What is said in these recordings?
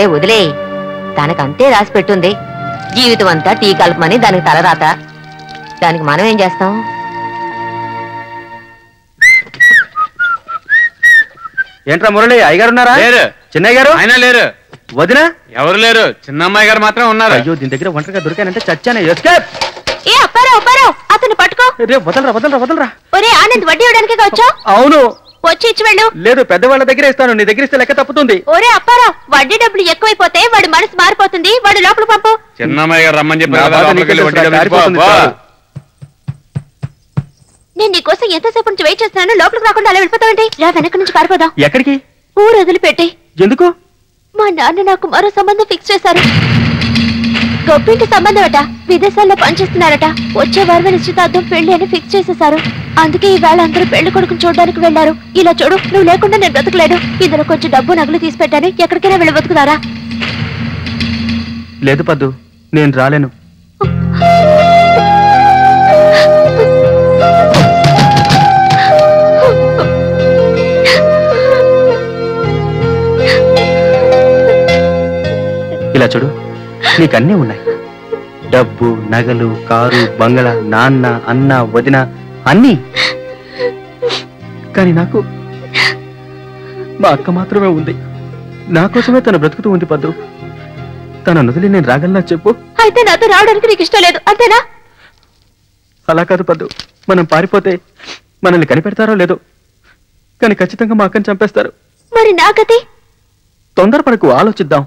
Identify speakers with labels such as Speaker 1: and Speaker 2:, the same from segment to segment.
Speaker 1: సరే వదిలే, తనకంతే రాసి పెట్టుంది. జీవితం అంతా టీ కలపమని దానికి తలరాత. దానికి మనం ఏం చేస్తాం?
Speaker 2: ఏంట్రా మురళి, అయ్యగారు ఉన్నారా?
Speaker 3: లేరు.
Speaker 2: చిన్నయ్య గారు?
Speaker 3: ఆయన లేరు.
Speaker 2: వదినా?
Speaker 3: ఎవరు లేరు, చిన్న అమ్మాయి గారు మాత్రం ఉన్నారు.
Speaker 2: అయ్యో, దీని దగ్గర ఒంటరిగా దొరికానంటే చచ్చానే. ఎస్కేప్!
Speaker 1: ఏ అప్పారావు, అప్పారావు, అతను పట్టుకో.
Speaker 2: రే వదలరా వదలరా వదలరా.
Speaker 1: ఒరే ఆనంద్, వడ్డీ ఇవ్వడానికి వచ్చా?
Speaker 2: అవును.
Speaker 1: వచ్చి ఇచ్చి వెళ్ళు.
Speaker 2: లేదు, పెద్దవాళ్ళ దగ్గర ఇస్తాను, నీ దగ్గర ఇస్తే లెక్క తప్పుతుంది.
Speaker 1: ఒరే అప్పారావు, వడ్డీ డబ్బులు ఎక్కువైపోతే వాడి మనసు మారిపోతుంది. వాడు లోపల పంపు.
Speaker 3: చిన్న అమ్మాయి గారు రమ్మని చెప్పి
Speaker 1: నేను నీకోసం ఎంతసేపు నుంచి వెయిట్ చేస్తున్నాను. లోపలికి రాకుండా అలా వెళ్ళిపోతావండి. రా, వెనక నుంచి పారిపోదాం.
Speaker 2: ఎక్కడికి?
Speaker 1: ఊరు వదిలిపెట్టి.
Speaker 2: ఎందుకు?
Speaker 1: మా నాన్న నాకు మరో సంబంధం ఫిక్స్ చేశారు. గొప్పింటి సంబంధం అట. విదేశాల్లో పనిచేస్తున్నారట. వచ్చే వారమే నిశ్చితార్థం, పెళ్లి అని ఫిక్స్ చేసేశారు. అందుకే ఈవేళ అందరూ పెళ్లి కొడుకుని చూడడానికి వెళ్లారు. ఇలా చూడు, నువ్వు లేకుండా నేను బ్రతకలేను. ఇందులో కొంచెం డబ్బు నగలు తీసి పెట్టాను. ఎక్కడికైనా వెళ్ళి బతుకుతారా?
Speaker 2: లేదు పద్దు, నేను రాలేను. ఇలా చూడు, నీకన్నీ ఉన్నాయి. డబ్బు, నగలు, కారు, బంగళా, నాన్న, అన్న, వదిన అన్నీ. కానీ నాకు మా అక్క మాత్రమే ఉంది. నా కోసమే తను బ్రతుకుతూ ఉంది పద్దు. తన వదిలి నేను రాగలనా చెప్పు?
Speaker 1: అయితే నాతో రావడానికి నీకు ఇష్టం లేదు, అంతేనా?
Speaker 2: అలా కాదు పద్దు, మనం పారిపోతే మనల్ని కనిపెడతారో లేదో, కానీ ఖచ్చితంగా మా అక్కని చంపేస్తారు.
Speaker 1: మరి నా గతి?
Speaker 2: తొందరపడకు, ఆలోచిద్దాం.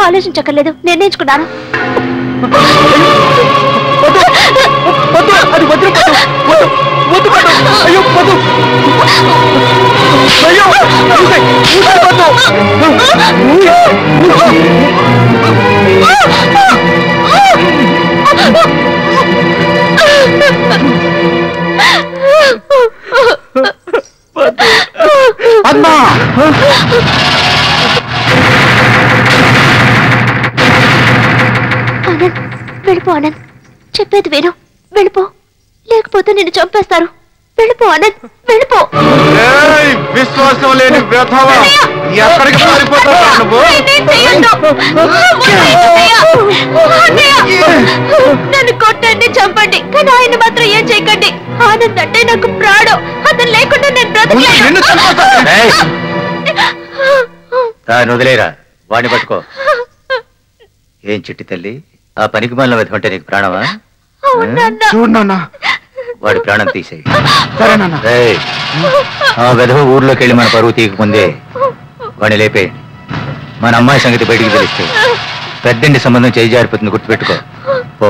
Speaker 1: ఆలోచించక్కర్లేదు, నిర్ణయించుకున్నాను. ఆనంద్, వెళ్ళిపో ఆనంద్. చెప్పేది విను, వెళ్ళిపో. లేకపోతే నిన్ను చంపేస్తారు. వెళ్ళిపో ఆనంద్, వెళ్ళిపో.
Speaker 3: విశ్వాసం లేని వ్యధవ, ఎక్కడికి పారిపోతావా నువ్వు?
Speaker 1: నన్ను కొట్టండి, చంపండి, కానీ ఆయన మాత్రం ఏం చేయకండి. ఆనంద్ అంటే నాకు ప్రాణం. అతను లేకుండా నేను బ్రతకలేను.
Speaker 4: వదిలేరా, వాడిని పట్టుకో. ఏం చిట్టి తల్లి, ఆ పనికి మాలిన విధం అంటే నీకు ప్రాణమా?
Speaker 3: చూడు నాన్న,
Speaker 4: వాడి ప్రాణం తీసేయి.
Speaker 3: సరే నాన్న.
Speaker 4: ఆ విధవ ఊర్లోకి వెళ్ళి మన పరువు తీయకముందే వాడిని లేపేయండి. మన అమ్మాయి సంగతి బయటికి తెలిస్తే పెద్దండి సంబంధం చేయి జారిపోతుంది, గుర్తుపెట్టుకో. ఓ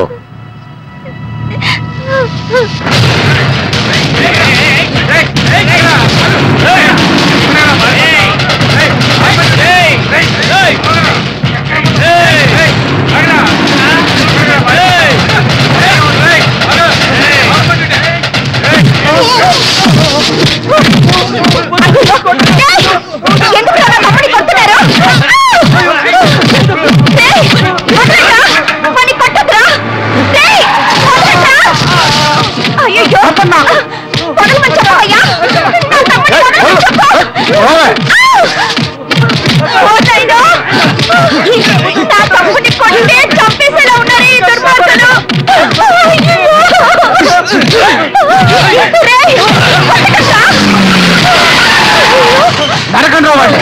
Speaker 1: చంపేసేలా ఉన్నారు ఈ దుర్మార్గులు.
Speaker 3: నరకండి వాళ్ళు.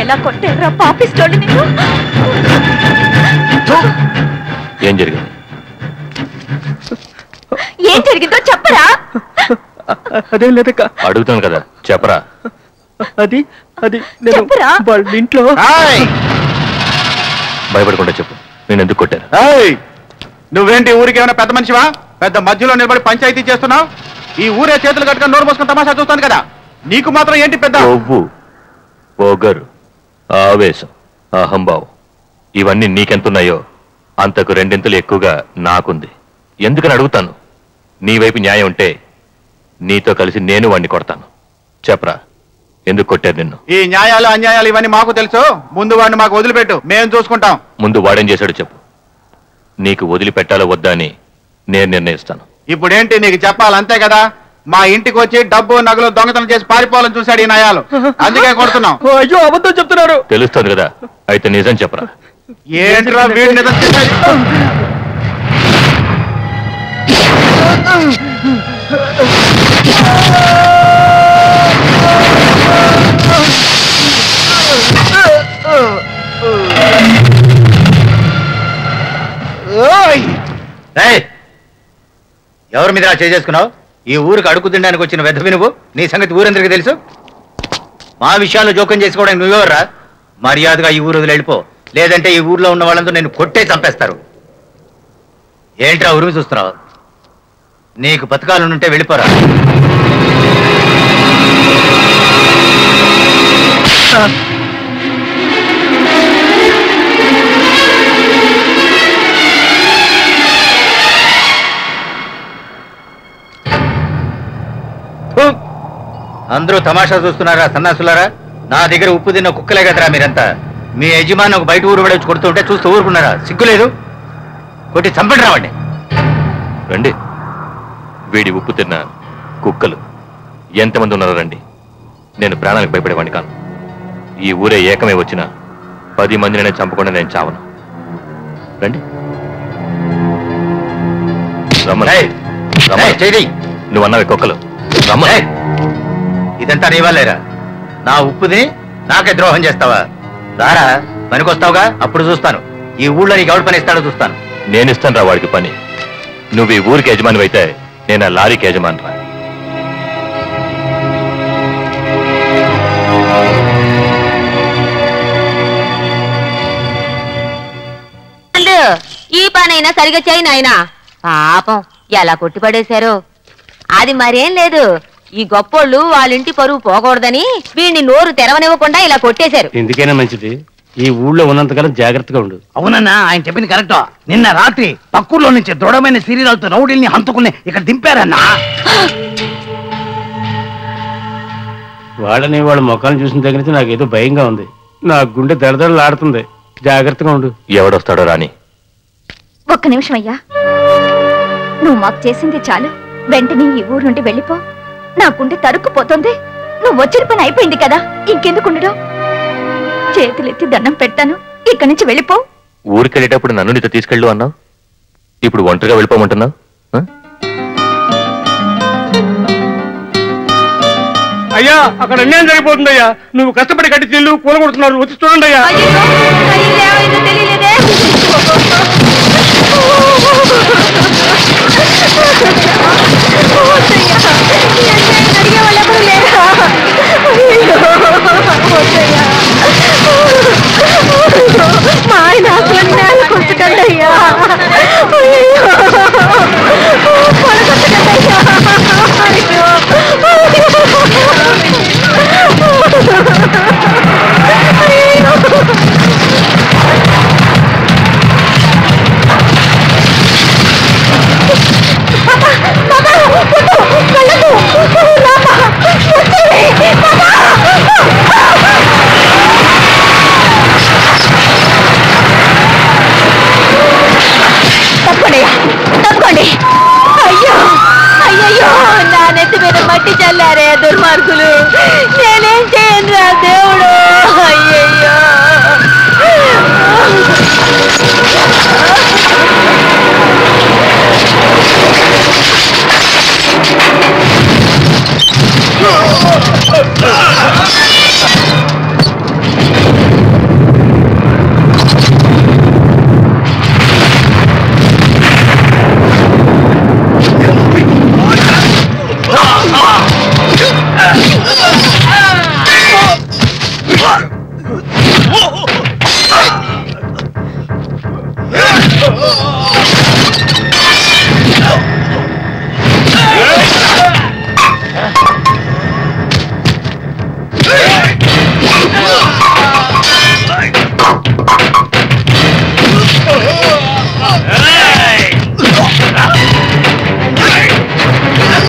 Speaker 1: ఎలా కొట్టారా పాపిస్తోడు నీకు?
Speaker 4: ఏం జరిగింది?
Speaker 1: ఏం జరిగిందో చెప్పరా?
Speaker 2: అదేం లేదక్క.
Speaker 4: అడుగుతాను కదా, చెప్పరా.
Speaker 2: అది అది నేను
Speaker 1: చెప్పరా?
Speaker 2: వాళ్ళ ఇంట్లో.
Speaker 4: భయపడకుండా చెప్పు, నేను ఎందుకు కొట్టాను?
Speaker 3: నువ్వేంటి ఊరికి ఏమైనా పెద్ద మనిషివా? పెద్ద మధ్యలో నిలబడి పంచాయతీ చేస్తున్నావు. ఈ ఊరే చేతులు కట్టుకుని నోరు పోసుకుని తమాషా చూస్తాను కదా. నీకు మాత్రం ఏంటి పెద్ద
Speaker 4: కొవ్వు, పొగరు, ఆవేశం, అహంభావం ఇవన్నీ నీకెంతున్నాయో అంతకు రెండింతలు ఎక్కువగా నాకుంది. ఎందుకని అడుగుతాను. నీ వైపు న్యాయం ఉంటే నీతో కలిసి నేను వాణ్ణి కొడతాను. చెప్పరా,
Speaker 5: ఎందుకు కొట్టారు నిన్ను?
Speaker 3: ఈ న్యాయాలు అన్యాయాలు ఇవన్నీ మాకు తెలుసు. ముందు వాడిని మాకు వదిలిపెట్టు, మేము చూసుకుంటాం.
Speaker 5: ముందు వాడేం చేశాడు చెప్పు. నీకు వదిలిపెట్టాలో వద్దా అని నేను నిర్ణయిస్తాను.
Speaker 3: ఇప్పుడేంటి నీకు చెప్పాలి, అంతే కదా? మా ఇంటికి వచ్చి డబ్బు నగలు దొంగతనం చేసి పారిపోవాలని చూశాడు ఈ నయాలు, అందుకే కొడుతున్నాం.
Speaker 2: అయ్యో అబద్ధం చెప్తున్నారు.
Speaker 5: తెలుస్తుంది కదా, అయితే నిజం చెప్పరా.
Speaker 3: ఏంట్రా వీడి నిజం చెప్పేది?
Speaker 4: ఎవరి మీద చేసుకున్నావు? ఈ ఊరికి అడుగు తినడానికి వచ్చిన వెధవి నువ్వు. నీ సంగతి ఊరందరికీ తెలుసు. మా విషయాల్లో జోక్యం చేసుకోవడానికి నువ్వెవర్రా? మర్యాదగా ఈ ఊరు వదిలి వెళ్ళిపో, లేదంటే ఈ ఊర్లో ఉన్న వాళ్ళంతా నేను కొట్టే చంపేస్తారు. ఏంట్రా ఉరిమి చూస్తున్నావు? నీకు బతకాలనుంటే వెళ్ళిపోరా. అందరూ తమాషా చూస్తున్నారా సన్నాసులారా? నా దగ్గర ఉప్పు తిన్న కుక్కలే కదరా మీరంతా. మీ యజమాని ఒక బయట ఊరు పడేసి కొడుతుంటే చూస్తూ ఊరుకున్నారా? సిగ్గులేదు? కొట్టి చంపండి రావండి.
Speaker 5: రండి, వీడి ఉప్పు తిన్న కుక్కలు ఎంతమంది ఉన్నారో రండి. నేను ప్రాణానికి భయపడేవాడిని కాను. ఈ ఊరే ఏకమే వచ్చినా 10 మందినే చంపకుండా నేను చావను. రండి. నువ్వు అన్నవి కుక్కలు. రమ్మని.
Speaker 4: ఇదంతా నీ వల్లేరా? నా ఉప్పుని నాకే ద్రోహం చేస్తావా? రారా, పనికొస్తావుగా, అప్పుడు చూస్తాను ఈ ఊళ్ళో నీకు ఎవడు పని ఇస్తాడో చూస్తాను.
Speaker 5: నేను ఇస్తాను రా వాడికి పని. నువ్వు ఈ ఊరికి యజమాని అయితే నేను ఆ లారీకి యజమాని రా.
Speaker 6: ఈ పనైనా సరిగా చేయి నాయనా. పాపం ఎలా కొట్టి పడేశారు. అది మరేం లేదు, ఈ గొప్పోళ్ళు వాళ్ళింటి పరువు పోకూడదని వీడిని నోరు తెరవనివ్వకుండా ఇలా కొట్టేశారు.
Speaker 2: ఎందుకైనా మంచిది ఈ ఊళ్ళో ఉన్నంతకాలం జాగ్రత్తగా ఉండు.
Speaker 7: అవునన్నా, ఆయన చెప్పింది కరెక్ట్. నిన్న రాత్రి పక్కూర్లో నుంచి దృఢమైన శరీరాలతో రౌడీల్ని హంతుకుని ఇక్కడ దింపారన్నా.
Speaker 2: వాళ్ళని వాళ్ళ ముఖాలను చూసిన దగ్గర నుంచి నాకేదో భయంగా ఉంది. నా గుండె దడదడలాడుతుంది. జాగ్రత్తగా ఉండు.
Speaker 5: ఎవడొస్తాడో రాని.
Speaker 1: ఒక్క నిమిషం అయ్యా, నువ్వు మాకు చేసింది చాలు. వెంటనే ఈ ఊరు నుండి వెళ్ళిపో. నా గుండె తరుక్కుపోతుంది. నువ్వు వచ్చిన పని అయిపోయింది కదా, ఇంకెందుకు ఉండడం? చేతులెత్తి దండం పెడతాను, ఇక్కడి నుంచి వెళ్ళిపో.
Speaker 5: ఊరికెళ్ళేటప్పుడు నన్ను నీతో తీసుకెళ్ళు అన్నావు, ఇప్పుడు ఒంటరిగా వెళ్ళిపోమంటున్నావు.
Speaker 2: అయ్యా అక్కడ అన్యాయం జరిగిపోతుంది అయ్యా. నువ్వు కష్టపడి కట్టి తిల్లు కూల కొడుతున్నారు, వచ్చి చూడండి అయ్యా.
Speaker 1: మా ఆయన కొట్టకండి అయ్యా, తప్పండి. అయ్యో అయ్యయ్యో, నా నెత్తి మీద మట్టి చల్లారే దుర్మార్గులు. నేనేం చేయను రా దేవుడు.